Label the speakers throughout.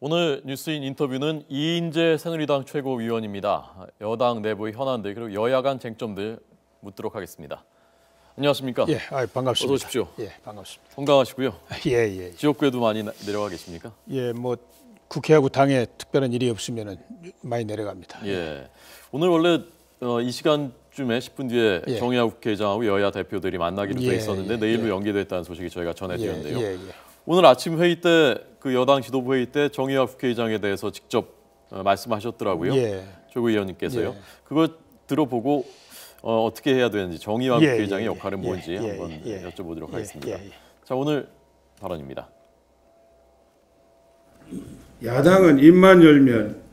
Speaker 1: 오늘 뉴스인 인터뷰는 이인재 새누리당 최고위원입니다. 여당 내부의 현안들 그리고 여야 간 쟁점들 묻도록 하겠습니다. 안녕하십니까?
Speaker 2: 예, 반갑습니다.
Speaker 1: 어서 오십시오.
Speaker 2: 예, 반갑습니다.
Speaker 1: 건강하시고요.
Speaker 2: 예.
Speaker 1: 지역구에도 많이 내려와 계십니까?
Speaker 2: 예, 뭐 국회하고 당에 특별한 일이 없으면은 많이 내려갑니다.
Speaker 1: 예. 오늘 원래 이 시간쯤에 10분 뒤에
Speaker 2: 예.
Speaker 1: 정의화 국회의장하고 여야 대표들이 만나기로 돼 있었는데 내일로 연기됐다는 소식이 저희가 전해드렸는데요.
Speaker 2: 예.
Speaker 1: 오늘 아침 회의 때 그 여당 지도부 회의 때 정의화 국회의장에 대해서 직접 말씀하셨더라고요.
Speaker 2: 예.
Speaker 1: 최고위원님께서요.
Speaker 2: 예.
Speaker 1: 그거 들어보고 어떻게 해야 되는지 정의화 국회의장의 역할은 뭔지 한번 여쭤보도록 하겠습니다. 자, 오늘 발언입니다.
Speaker 3: 야당은 입만 열면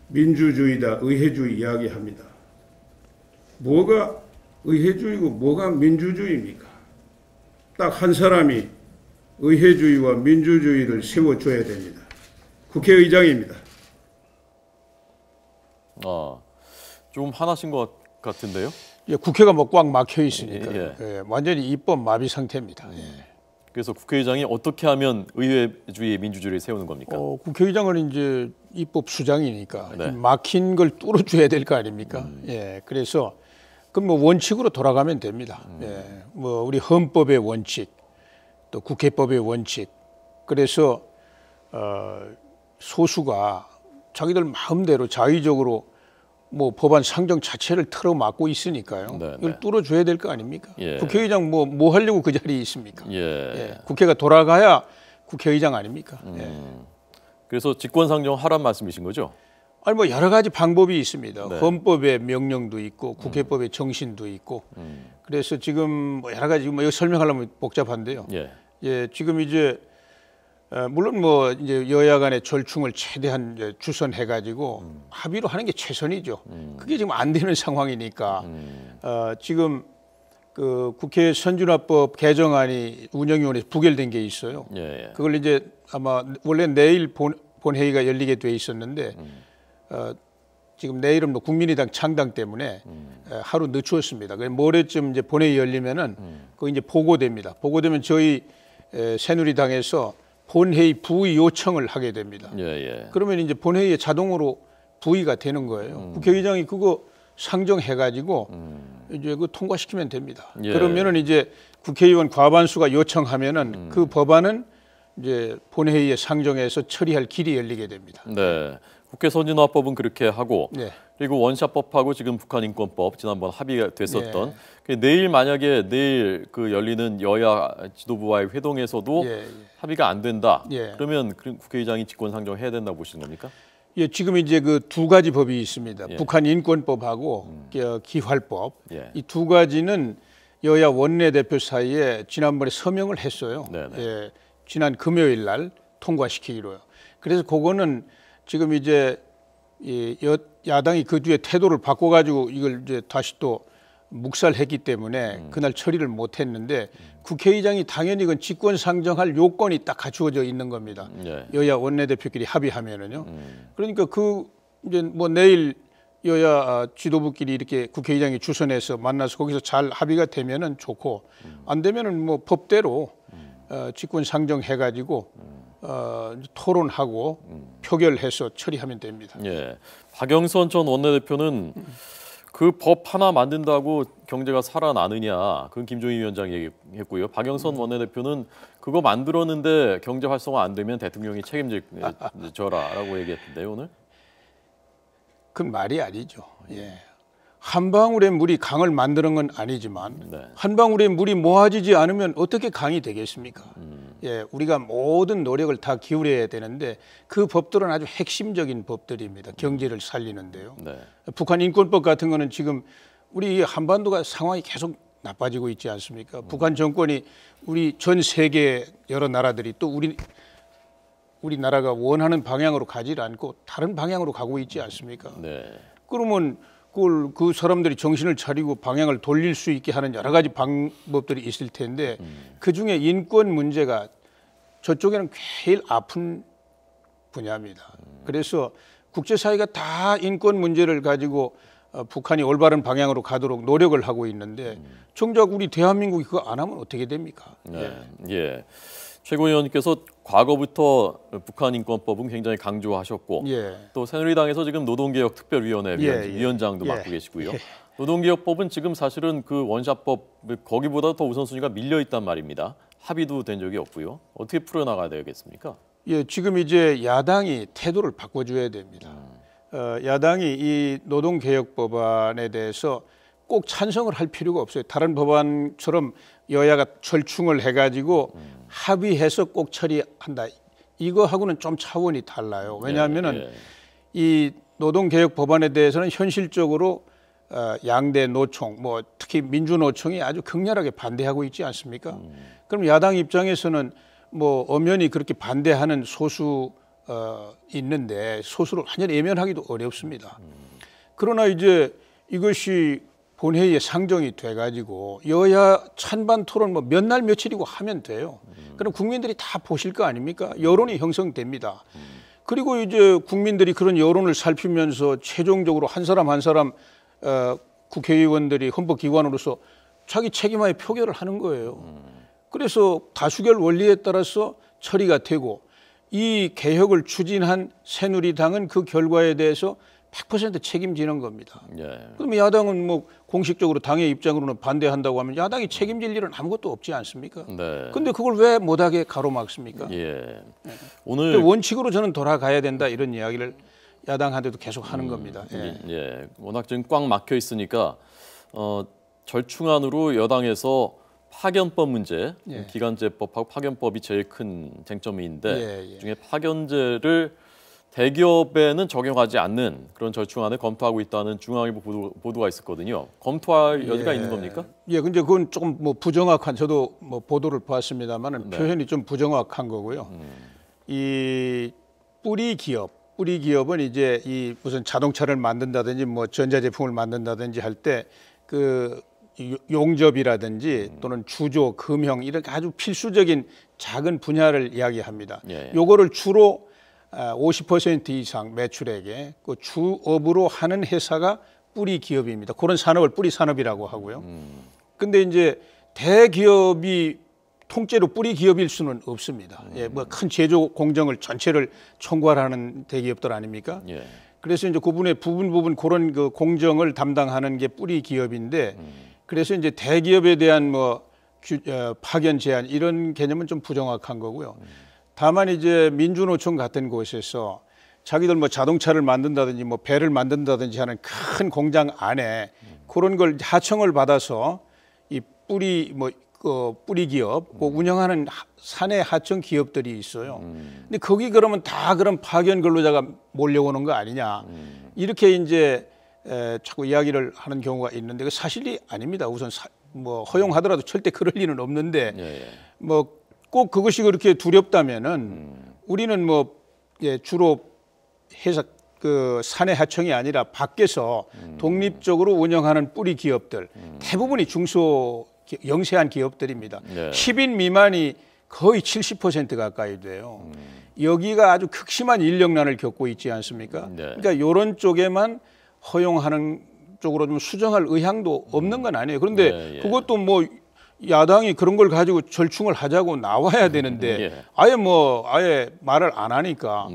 Speaker 3: 민주주의다, 의회주의 이야기합니다. 뭐가 의회주의고 뭐가 민주주의입니까? 딱 한 사람이 의회주의와 민주주의를 세워줘야 됩니다. 국회의장입니다.
Speaker 1: 좀 화나신 것 같은데요?
Speaker 2: 예, 국회가 뭐 꽉 막혀 있으니까
Speaker 1: 예.
Speaker 2: 완전히 입법 마비 상태입니다.
Speaker 1: 그래서 국회의장이 어떻게 하면 의회주의, 민주주의를 세우는 겁니까?
Speaker 2: 국회의장은 이제 입법 수장이니까
Speaker 1: 네.
Speaker 2: 막힌 걸 뚫어줘야 될 거 아닙니까? 예, 그래서 그럼 뭐 원칙으로 돌아가면 됩니다. 예, 뭐 우리 헌법의 원칙, 또 국회법의 원칙. 그래서 소수가 자기들 마음대로 자의적으로 뭐 법안 상정 자체를 틀어막고 있으니까요.
Speaker 1: 네.
Speaker 2: 이걸 뚫어줘야 될 거 아닙니까?
Speaker 1: 예.
Speaker 2: 국회의장 뭐 하려고 그 자리에 있습니까?
Speaker 1: 예.
Speaker 2: 국회가 돌아가야 국회의장 아닙니까?
Speaker 1: 그래서 직권상정 하란 말씀이신 거죠?
Speaker 2: 아니 뭐 여러 가지 방법이 있습니다.
Speaker 1: 네.
Speaker 2: 헌법의 명령도 있고 국회법의 정신도 있고. 그래서 지금 뭐 여러 가지 뭐 여기 설명하려면 복잡한데요.
Speaker 1: 예.
Speaker 2: 지금 이제 물론 뭐 이제 여야 간의 절충을 최대한 이제 주선해 가지고 합의로 하는 게 최선이죠. 그게 지금 안 되는 상황이니까 지금 그 국회 선진화법 개정안이 운영위원회에서 부결된 게 있어요.
Speaker 1: 예.
Speaker 2: 그걸 이제 아마 원래 내일 본회의가 열리게 돼 있었는데 지금 내일은 뭐 국민의당 창당 때문에 하루 늦추었습니다. 그래서 모레쯤 이제 본회의 열리면은 그거 이제 보고됩니다. 보고되면 저희 새누리당에서 본회의 부의 요청을 하게 됩니다. 그러면 이제 본회의에 자동으로 부의가 되는 거예요. 국회의장이 그거 상정해가지고 이제 그 통과시키면 됩니다. 그러면은 이제 국회의원 과반수가 요청하면은 그 법안은 이제 본회의에 상정해서 처리할 길이 열리게 됩니다.
Speaker 1: 네. 국회 선진화법은 그렇게 하고 그리고 원샷법하고 지금 북한인권법 지난번 합의가 됐었던 내일 만약에 내일 그 열리는 여야 지도부와의 회동에서도 합의가 안 된다. 그러면 국회의장이 직권상정해야 된다고 보시는 겁니까?
Speaker 2: 예, 지금 이제 그 두 가지 법이 있습니다. 북한인권법하고 기활법. 이 두 가지는 여야 원내대표 사이에 지난번에 서명을 했어요. 예, 지난 금요일 날 통과시키기로요. 그래서 그거는 지금 이제 야당이 그 뒤에 태도를 바꿔가지고 이걸 이제 다시 또 묵살했기 때문에 그날 처리를 못했는데 국회의장이 당연히 이건 직권 상정할 요건이 딱 갖추어져 있는 겁니다. 여야 원내대표끼리 합의하면은요. 그러니까 그 이제 뭐 내일 여야 지도부끼리 이렇게 국회의장이 주선해서 만나서 거기서 잘 합의가 되면은 좋고 안 되면은 뭐 법대로 직권 상정해가지고 토론하고 표결해서 처리하면 됩니다.
Speaker 1: 예, 박영선 전 원내대표는 그 법 하나 만든다고 경제가 살아나느냐, 그건 김종인 위원장이 얘기했고요. 박영선 원내대표는 그거 만들었는데 경제 활성화 안 되면 대통령이 책임져라라고 얘기했던데요, 오늘?
Speaker 2: 그건 말이 아니죠. 예. 한 방울의 물이 강을 만드는 건 아니지만 한 방울의 물이 모아지지 않으면 어떻게 강이 되겠습니까? 예, 우리가 모든 노력을 다 기울여야 되는데 그 법들은 아주 핵심적인 법들입니다. 경제를 살리는데요. 북한 인권법 같은 거는 지금 우리 한반도가 상황이 계속 나빠지고 있지 않습니까? 북한 정권이 우리 전 세계 여러 나라들이 또 우리나라가 원하는 방향으로 가지 않고 다른 방향으로 가고 있지 않습니까? 그러면 그 사람들이 정신을 차리고 방향을 돌릴 수 있게 하는 여러 가지 방법들이 있을 텐데 그중에 인권 문제가 저쪽에는 제일 아픈 분야입니다. 그래서 국제사회가 다 인권 문제를 가지고 북한이 올바른 방향으로 가도록 노력을 하고 있는데 정작 우리 대한민국이 그거 안 하면 어떻게 됩니까?
Speaker 1: 예. 최고위원님께서 과거부터 북한 인권법은 굉장히 강조하셨고 또 새누리당에서 지금 노동개혁특별위원회 위원장도 맡고 계시고요. 노동개혁법은 지금 사실은 그 원샷법 거기보다 더 우선순위가 밀려 있단 말입니다. 합의도 된 적이 없고요. 어떻게 풀어나가야 되겠습니까?
Speaker 2: 지금 이제 야당이 태도를 바꿔줘야 됩니다. 야당이 이 노동개혁법안에 대해서 꼭 찬성을 할 필요가 없어요. 다른 법안처럼 여야가 절충을 해가지고 합의해서 꼭 처리한다. 이거하고는 좀 차원이 달라요. 왜냐하면은 이 노동개혁 법안에 대해서는 현실적으로 양대 노총, 뭐 특히 민주노총이 아주 격렬하게 반대하고 있지 않습니까? 그럼 야당 입장에서는 뭐 엄연히 그렇게 반대하는 소수 있는데 소수를 완전히 외면하기도 어렵습니다. 그러나 이제 이것이 본회의에 상정이 돼가지고 여야 찬반 토론 뭐 몇 날 며칠이고 하면 돼요. 그럼 국민들이 다 보실 거 아닙니까? 여론이 형성됩니다. 그리고 이제 국민들이 그런 여론을 살피면서 최종적으로 한 사람 한 사람 국회의원들이 헌법기관으로서 자기 책임하에 표결을 하는 거예요. 그래서 다수결 원리에 따라서 처리가 되고 이 개혁을 추진한 새누리당은 그 결과에 대해서 100% 책임지는 겁니다. 그럼 야당은 뭐 공식적으로 당의 입장으로는 반대한다고 하면 야당이 책임질 일은 아무것도 없지 않습니까? 근데 그걸 왜 못하게 가로막습니까? 오늘 원칙으로 저는 돌아가야 된다 이런 이야기를 야당한테도 계속 하는 겁니다.
Speaker 1: 워낙 지금 꽉 막혀 있으니까 절충안으로 여당에서 파견법 문제, 기간제법하고 파견법이 제일 큰 쟁점인데 그중에 파견제를 대기업에는 적용하지 않는 그런 절충안을 검토하고 있다는 중앙일보 보도가 있었거든요. 검토할 여지가 있는 겁니까?
Speaker 2: 근데 그건 조금 뭐 부정확한, 저도 뭐 보도를 봤습니다만은 표현이 좀 부정확한 거고요. 이 뿌리 기업은 이제 이 무슨 자동차를 만든다든지 뭐 전자제품을 만든다든지 할 때 그 용접이라든지 또는 주조, 금형 이런 아주 필수적인 작은 분야를 이야기합니다. 요거를 주로 50% 이상 매출액에 그 주업으로 하는 회사가 뿌리 기업입니다. 그런 산업을 뿌리 산업이라고 하고요. 근데 이제 대기업이 통째로 뿌리 기업일 수는 없습니다. 뭐 큰 제조 공정을 전체를 총괄하는 대기업들 아닙니까? 그래서 이제 그분의 부분 그런 그 공정을 담당하는 게 뿌리 기업인데 그래서 이제 대기업에 대한 뭐 파견 제한 이런 개념은 좀 부정확한 거고요. 다만 이제 민주노총 같은 곳에서 자기들 뭐 자동차를 만든다든지 뭐 배를 만든다든지 하는 큰 공장 안에 그런 걸 하청을 받아서 이 뿌리 기업 운영하는 사내 하청 기업들이 있어요. 근데 거기 그러면 다 그런 파견 근로자가 몰려오는 거 아니냐 이렇게 이제 자꾸 이야기를 하는 경우가 있는데 그 사실이 아닙니다. 우선 뭐 허용하더라도 절대 그럴 리는 없는데 뭐 꼭 그것이 그렇게 두렵다면은 우리는 뭐 주로 회사 그 사내 하청이 아니라 밖에서 독립적으로 운영하는 뿌리 기업들 대부분이 중소 영세한 기업들입니다. 10인 미만이 거의 70% 가까이 돼요. 여기가 아주 극심한 인력난을 겪고 있지 않습니까? 그러니까 이런 쪽에만 허용하는 쪽으로 좀 수정할 의향도 없는 건 아니에요. 그런데 그것도 뭐 야당이 그런 걸 가지고 절충을 하자고 나와야 되는데 아예 말을 안 하니까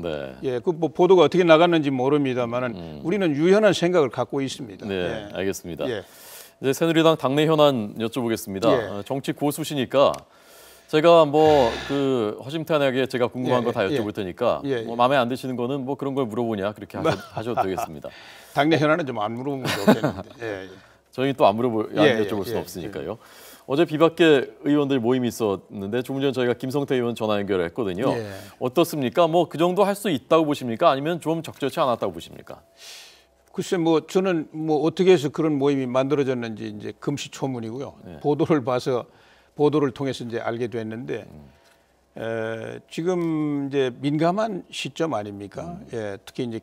Speaker 2: 그 뭐 보도가 어떻게 나갔는지 모릅니다만은 우리는 유연한 생각을 갖고 있습니다.
Speaker 1: 알겠습니다. 이제 새누리당 당내 현안 여쭤보겠습니다. 정치 고수시니까 제가 뭐 그 허심탄회하게 제가 궁금한 거 다 여쭤볼 테니까 뭐 마음에 안 드시는 거는 뭐 그런 걸 물어보냐 그렇게 하셔도 되겠습니다.
Speaker 2: 당내 현안은 좀 안 물어보면 좋겠는데.
Speaker 1: 저희 또 안 여쭤볼 수는 없으니까요. 어제 비박계 의원들 모임이 있었는데 조금 전 저희가 김성태 의원 전화 연결했거든요. 어떻습니까? 뭐 그 정도 할 수 있다고 보십니까? 아니면 좀 적절치 않았다고 보십니까?
Speaker 2: 글쎄 뭐 저는 뭐 어떻게 해서 그런 모임이 만들어졌는지 이제 금시초문이고요. 보도를 통해서 이제 알게 됐는데 지금 이제 민감한 시점 아닙니까? 특히 이제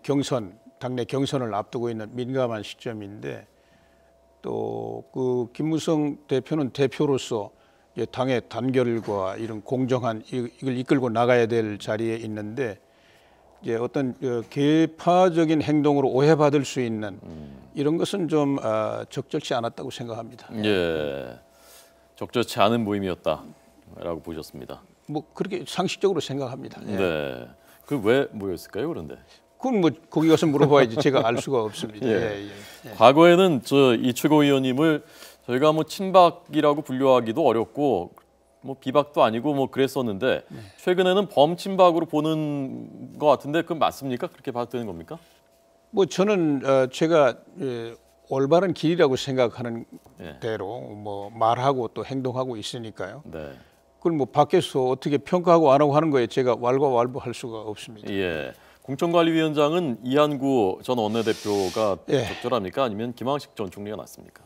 Speaker 2: 당내 경선을 앞두고 있는 민감한 시점인데 또 그 김무성 대표는 대표로서 이제 당의 단결과 이런 공정한 이걸 이끌고 나가야 될 자리에 있는데 이제 어떤 개파적인 행동으로 오해받을 수 있는 이런 것은 좀 적절치 않았다고 생각합니다.
Speaker 1: 적절치 않은 모임이었다라고 보셨습니다.
Speaker 2: 뭐 그렇게 상식적으로 생각합니다. 예.
Speaker 1: 네. 그 왜 모였을까요, 그런데?
Speaker 2: 그건 뭐 거기 가서 물어봐야지 제가 알 수가 없습니다.
Speaker 1: 예.
Speaker 2: 예, 예.
Speaker 1: 과거에는 이 최고위원님을 저희가 뭐 친박이라고 분류하기도 어렵고 뭐 비박도 아니고 뭐 그랬었는데 최근에는 범친박으로 보는 것 같은데 그건 맞습니까? 그렇게 봐도 되는 겁니까?
Speaker 2: 뭐 저는 제가 올바른 길이라고 생각하는
Speaker 1: 예.
Speaker 2: 대로 뭐 말하고 또 행동하고 있으니까요.
Speaker 1: 네.
Speaker 2: 그걸 뭐 밖에서 어떻게 평가하고 안 하고 하는 거에 제가 왈가왈부할 수가 없습니다.
Speaker 1: 예. 공천관리위원장은 이한구 전 원내대표가
Speaker 2: 예.
Speaker 1: 적절합니까? 아니면 김황식 전 총리가 낫습니까?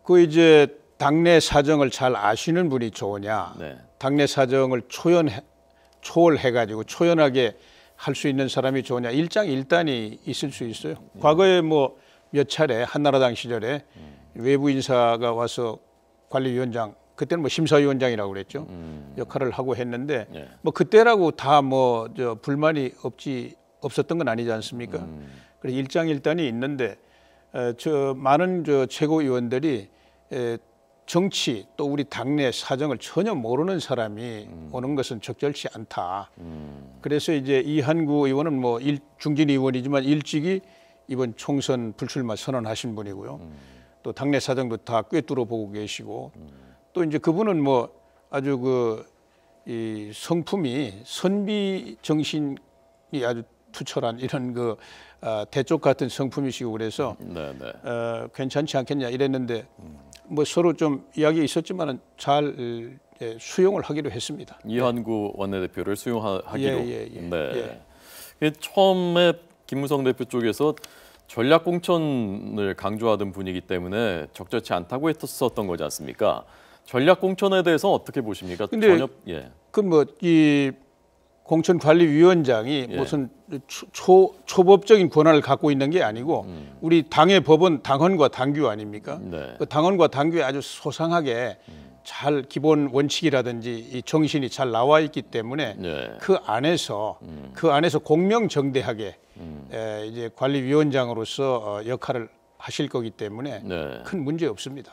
Speaker 2: 그 이제 당내 사정을 잘 아시는 분이 좋으냐,
Speaker 1: 네.
Speaker 2: 당내 사정을 초월해가지고 초연하게 할 수 있는 사람이 좋으냐, 일장일단이 있을 수 있어요. 과거에 뭐 몇 차례 한나라당 시절에 외부 인사가 와서 관리위원장, 그때는 뭐 심사위원장이라고 그랬죠. 역할을 하고 했는데
Speaker 1: 예.
Speaker 2: 뭐 그때라고 다 뭐 불만이 없었던 건 아니지 않습니까? 그래서 일장일단이 있는데 저 많은 최고위원들이 정치 또 우리 당내 사정을 전혀 모르는 사람이 오는 것은 적절치 않다. 그래서 이제 이한구 의원은 뭐 중진 의원이지만 일찍이 이번 총선 불출마 선언하신 분이고요. 또 당내 사정도 다 꿰뚫어 보고 계시고 또 이제 그분은 뭐 아주 이 성품이 선비 정신이 아주 투철한 이런 대쪽 같은 성품이시고 그래서 괜찮지 않겠냐 이랬는데 뭐 서로 좀 이야기 있었지만은 잘 수용을 하기로 했습니다.
Speaker 1: 이한구 원내대표를 수용하기로.
Speaker 2: 네.
Speaker 1: 처음에 김무성 대표 쪽에서 전략 공천을 강조하던 분이기 때문에 적절치 않다고 했었던 거지 않습니까? 전략 공천에 대해서 어떻게 보십니까?
Speaker 2: 근데 그 뭐 이 공천관리위원장이 무슨 초법적인 권한을 갖고 있는 게 아니고 우리 당의 법은 당헌과 당규 아닙니까?
Speaker 1: 네.
Speaker 2: 그 당헌과 당규에 아주 소상하게 잘 기본 원칙이라든지 이 정신이 잘 나와 있기 때문에 그 안에서 공명정대하게 이제 관리위원장으로서 역할을 하실 거기 때문에 큰 문제 없습니다.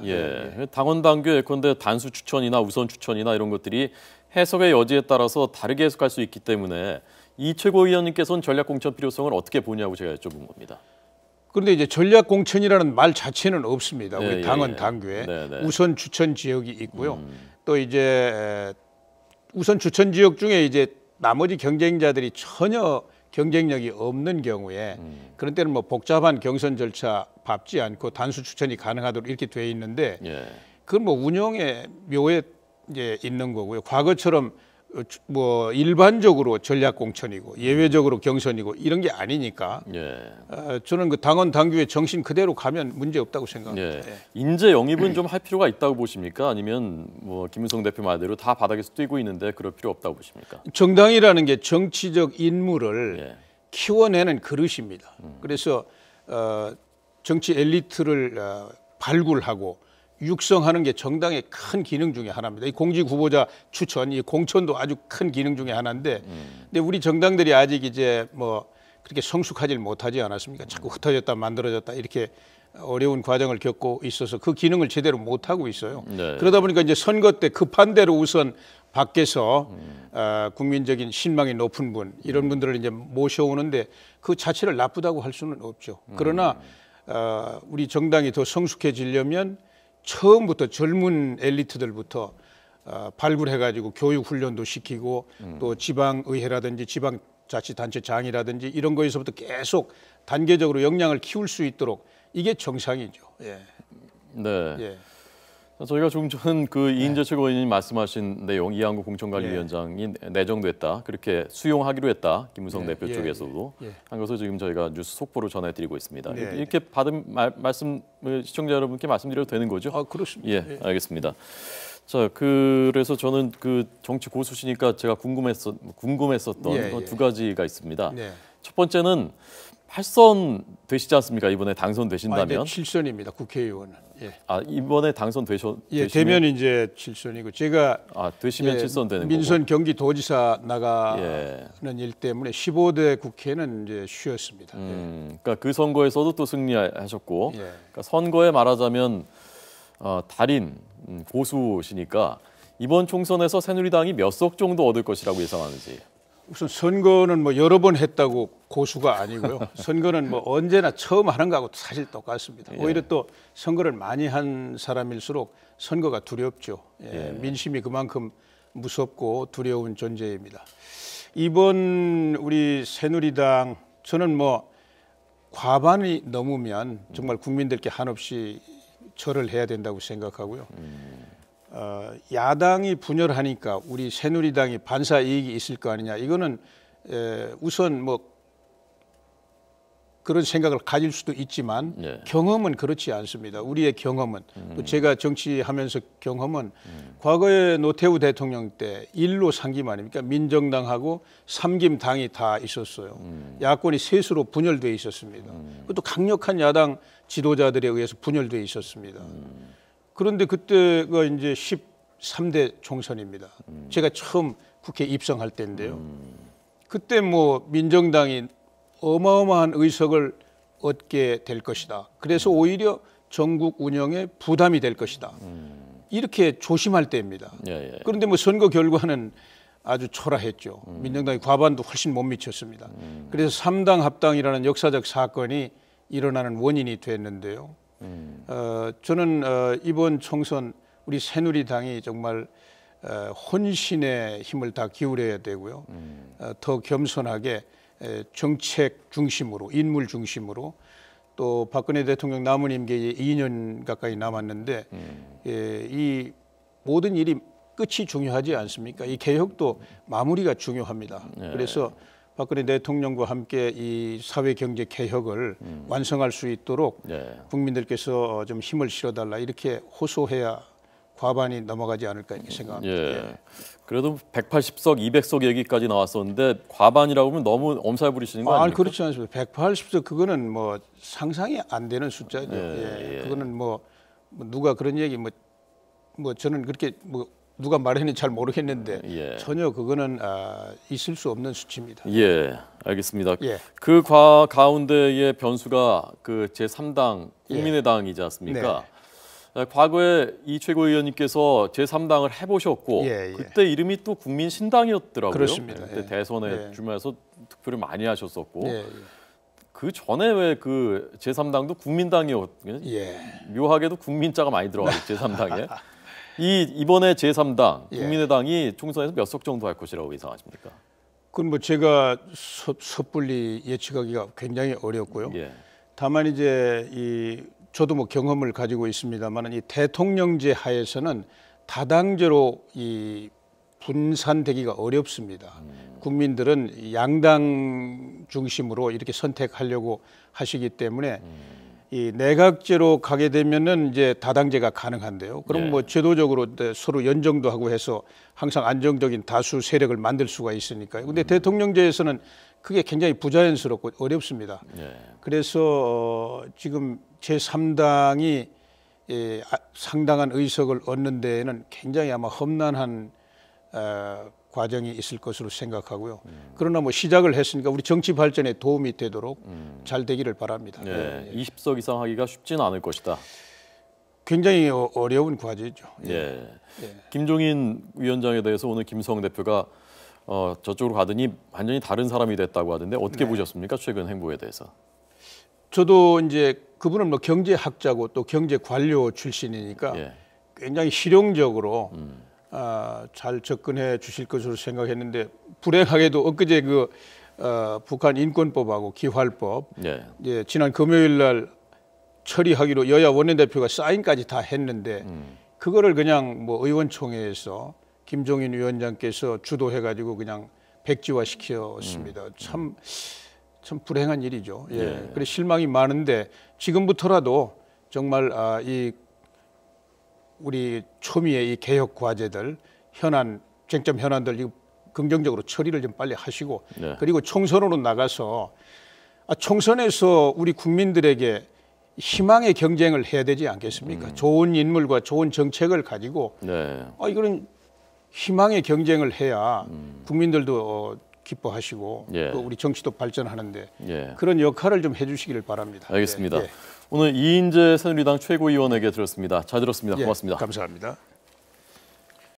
Speaker 1: 당원 당규 예컨대 단수 추천이나 우선 추천이나 이런 것들이 해석의 여지에 따라서 다르게 해석할 수 있기 때문에 이 최고위원님께서는 전략 공천 필요성을 어떻게 보냐고 제가 여쭤본 겁니다.
Speaker 2: 그런데 이제 전략 공천이라는 말 자체는 없습니다. 우리 당헌 당규에 우선 추천 지역이 있고요. 또 이제 우선 추천 지역 중에 이제 나머지 경쟁자들이 전혀 경쟁력이 없는 경우에 그런 때는 뭐 복잡한 경선 절차 밟지 않고 단수 추천이 가능하도록 이렇게 돼 있는데 그건 뭐 운영의 묘에 이제 있는 거고요. 과거처럼 뭐 일반적으로 전략 공천이고 예외적으로 경선이고 이런 게 아니니까 저는 그 당헌 당규의 정신 그대로 가면 문제 없다고 생각합니다.
Speaker 1: 인재 영입은 좀 할 필요가 있다고 보십니까? 아니면 뭐 김무성 대표 말대로 다 바닥에서 뛰고 있는데 그럴 필요 없다고 보십니까?
Speaker 2: 정당이라는 게 정치적 인물을 키워내는 그릇입니다. 그래서 정치 엘리트를 발굴하고 육성하는 게 정당의 큰 기능 중에 하나입니다. 이 공직 후보자 추천, 이 공천도 아주 큰 기능 중에 하나인데, 근데 우리 정당들이 아직 이제 뭐 그렇게 성숙하지 못하지 않았습니까? 자꾸 흩어졌다 만들어졌다 이렇게 어려운 과정을 겪고 있어서 그 기능을 제대로 못 하고 있어요. 그러다 보니까 이제 선거 때 급한 대로 우선 밖에서 국민적인 신망이 높은 분 이런 분들을 이제 모셔오는데 그 자체를 나쁘다고 할 수는 없죠. 그러나 우리 정당이 더 성숙해지려면 처음부터 젊은 엘리트들부터 발굴해가지고 교육 훈련도 시키고 또 지방의회라든지 지방자치단체장이라든지 이런 거에서부터 계속 단계적으로 역량을 키울 수 있도록 이게 정상이죠.
Speaker 1: 저희가 조금 전 그 이인재 최고위원님 말씀하신 내용, 이한구 공천관리위원장이 내정됐다, 그렇게 수용하기로 했다, 김무성 대표 쪽에서도 한 것을 지금 저희가 뉴스 속보로 전해드리고 있습니다. 이렇게 받은 말씀 시청자 여러분께 말씀드려도 되는 거죠?
Speaker 2: 그렇습니다.
Speaker 1: 알겠습니다. 자, 그래서 저는 그 정치 고수시니까 제가 궁금했었던 두 가지가 있습니다. 첫 번째는 8선 되시지 않습니까? 이번에 당선되신다면.
Speaker 2: 7선입니다. 국회의원은.
Speaker 1: 이번에 당선되시면
Speaker 2: 되면 이제 7선이고 제가
Speaker 1: 되시면 7선 되는
Speaker 2: 민선 거고. 경기도지사 나가는 일 때문에 15대 국회는 이제 쉬었습니다.
Speaker 1: 그러니까 그 선거에서도 또 승리하셨고, 그러니까 선거에 말하자면 달인 고수시니까 이번 총선에서 새누리당이 몇 석 정도 얻을 것이라고 예상하는지.
Speaker 2: 우선 선거는 뭐 여러 번 했다고 고수가 아니고요. 선거는 뭐 언제나 처음 하는 거하고 사실 똑같습니다. 오히려 또 선거를 많이 한 사람일수록 선거가 두렵죠. 민심이 그만큼 무섭고 두려운 존재입니다. 이번 우리 새누리당 저는 뭐 과반이 넘으면 정말 국민들께 한없이 절을 해야 된다고 생각하고요. 야당이 분열하니까 우리 새누리당이 반사 이익이 있을 거 아니냐. 이거는 우선 뭐 그런 생각을 가질 수도 있지만 경험은 그렇지 않습니다. 우리의 경험은 또 제가 정치하면서 경험은 과거에 노태우 대통령 때 1로 상김 아닙니까? 민정당하고 3김 당이 다 있었어요. 야권이 셋으로 분열돼 있었습니다. 그것도 강력한 야당 지도자들에 의해서 분열돼 있었습니다. 그런데 그때가 이제 13대 총선입니다. 제가 처음 국회 입성할 때인데요. 그때 뭐 민정당이 어마어마한 의석을 얻게 될 것이다. 그래서 오히려 전국 운영에 부담이 될 것이다. 이렇게 조심할 때입니다. 그런데 뭐 선거 결과는 아주 초라했죠. 민정당이 과반도 훨씬 못 미쳤습니다. 그래서 3당 합당이라는 역사적 사건이 일어나는 원인이 됐는데요. 저는 이번 총선 우리 새누리당이 정말 혼신의 힘을 다 기울여야 되고요. 더 겸손하게 정책 중심으로, 인물 중심으로 또 박근혜 대통령 남은 임기 2년 가까이 남았는데 이 모든 일이 끝이 중요하지 않습니까? 이 개혁도 마무리가 중요합니다. 그래서 박근혜 대통령과 함께 이 사회 경제 개혁을 완성할 수 있도록 국민들께서 좀 힘을 실어달라 이렇게 호소해야 과반이 넘어가지 않을까 이렇게 생각합니다.
Speaker 1: 그래도 180석, 200석 얘기까지 나왔었는데 과반이라고 하면 너무 엄살 부리시는 거 아닙니까?
Speaker 2: 그렇지 않습니다. 180석 그거는 뭐 상상이 안 되는 숫자죠. 그거는 뭐 누가 그런 얘기 뭐 저는 그렇게 뭐 누가 말했는지 잘 모르겠는데 전혀 그거는 있을 수 없는 수치입니다.
Speaker 1: 알겠습니다. 그 가운데의 변수가 그 제3당 국민의당이지 않습니까? 과거에 이 최고위원님께서 제3당을 해보셨고 그때 이름이 또 국민신당이었더라고요.
Speaker 2: 그렇습니다.
Speaker 1: 그때 대선에 출마해서 투표를 많이 하셨었고 그 전에 왜 그 제3당도 국민당이었거든요. 묘하게도 국민자가 많이 들어가요. 제3당에. 이번에 제3당 국민의당이 총선에서 몇 석 정도 할 것이라고 예상하십니까?
Speaker 2: 그건 뭐 제가 섣불리 예측하기가 굉장히 어렵고요. 다만 이제 저도 뭐 경험을 가지고 있습니다만 이 대통령제 하에서는 다당제로 이 분산되기가 어렵습니다. 국민들은 양당 중심으로 이렇게 선택하려고 하시기 때문에 이 내각제로 가게 되면은 이제 다당제가 가능한데요. 그럼 뭐 제도적으로 서로 연정도 하고 해서 항상 안정적인 다수 세력을 만들 수가 있으니까요. 근데 대통령제에서는 그게 굉장히 부자연스럽고 어렵습니다. 그래서 지금 제3당이 상당한 의석을 얻는 데에는 굉장히 아마 험난한 과정이 있을 것으로 생각하고요. 그러나 뭐 시작을 했으니까 우리 정치 발전에 도움이 되도록 잘 되기를 바랍니다.
Speaker 1: 20석 이상 하기가 쉽지는 않을 것이다.
Speaker 2: 굉장히 어려운 과제죠.
Speaker 1: 김종인 위원장에 대해서 오늘 김성 대표가 저쪽으로 가더니 완전히 다른 사람이 됐다고 하던데 어떻게 보셨습니까? 최근 행보에 대해서.
Speaker 2: 저도 이제 그분은 뭐 경제학자고 또 경제 관료 출신이니까 굉장히 실용적으로 잘 접근해 주실 것으로 생각했는데 불행하게도 엊그제 그 북한 인권법하고 기활법 지난 금요일 날 처리하기로 여야 원내대표가 사인까지 다 했는데 그거를 그냥 뭐 의원총회에서 김종인 위원장께서 주도해가지고 그냥 백지화 시켰습니다. 참 불행한 일이죠. 그래 실망이 많은데 지금부터라도 정말 이 우리 초미의 이 개혁 과제들 쟁점 현안들 이거 긍정적으로 처리를 좀 빨리 하시고 그리고 총선으로 나가서 총선에서 우리 국민들에게 희망의 경쟁을 해야 되지 않겠습니까? 좋은 인물과 좋은 정책을 가지고 이거는 희망의 경쟁을 해야 국민들도 기뻐하시고 또 우리 정치도 발전하는데 그런 역할을 좀 해주시기를 바랍니다.
Speaker 1: 알겠습니다. 오늘 이인재 새누리당 최고위원에게 들었습니다. 잘 들었습니다. 고맙습니다.
Speaker 2: 감사합니다.